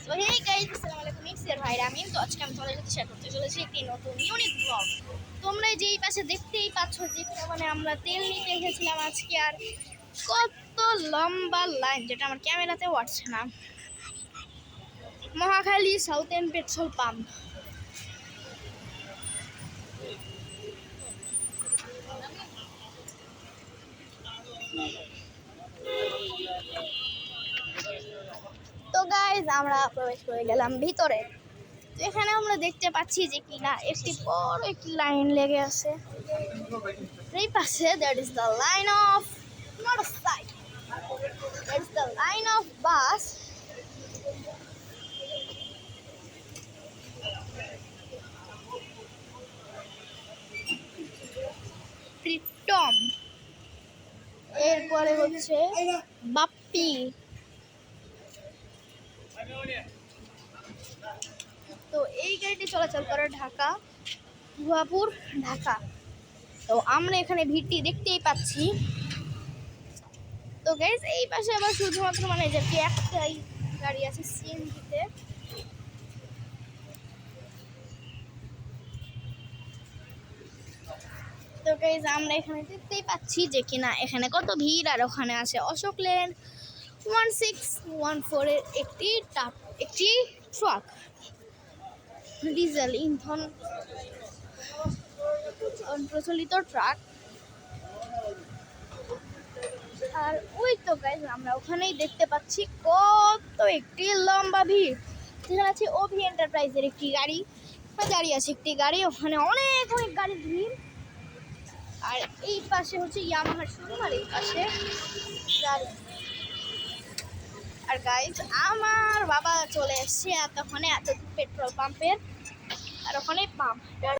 So hey guys, আসসালামু আলাইকুম। It's ইয়ার ভাই রামিন। তো আজকে আমি তোমাদের সাথে শেয়ার করতে চলেছি একটি নতুন ইউনিক ব্লগ। তোমরা যেই পাশে দেখতেই পাচ্ছ যে মানে আমরা তেল নিতে এসেছিলাম আজকে, আর কত লম্বা লাইন, যেটা আমার ক্যামেরাতে ওঠছে না। Mohakhali south end petrol pump. তো গাইজ আমরা প্রবেশ করে গেলাম ভিতরে। তো এখানে আমরা দেখতে পাচ্ছি যে কিনা একটি বড় একটি লাইন লেগে আছে। এই পাশে that is the line of motorcycle, that is the line of bus. Pritam, এরপরে হচ্ছে বাপ্পি। তো এই গাড়িটি চলাচল করে ঢাকা, ভুয়াপুর, ঢাকা। তো আমরা এখানে ভিড়টি দেখতেই পাচ্ছি। তো গাইজ এই পাশে আবার শুধুমাত্র মানে যে একটাই গাড়ি আছে সিএনজিতে। তো গাইজ আমরা এখানে দেখতেই পাচ্ছি যে কিনা এখানে কত ভিড়, আর ওখানে আছে অশোক লেল্যান্ড 1614 এর একটি ট্রাক, ডিজেল ইন্ধন প্রচলিত ট্রাক। আর ওই তো গাইজ আমরা ওখানেই দেখতে পাচ্ছি কত একটি লম্বা ভিড়, যেখানে আছে অভি এন্টারপ্রাইজের একটি গাড়ি দাঁড়িয়ে আছে, একটি গাড়ি, ওখানে অনেক অনেক গাড়ির ভিড়। আর এই পাশে হচ্ছে ইয়ামাহার শোরুম, আর এই পাশে গাড়ি। আর গাইজ আমার বাবা চলে এসছে এতক্ষণে, এত পেট্রোল পাম্পের, আর ওখানে পাম্প।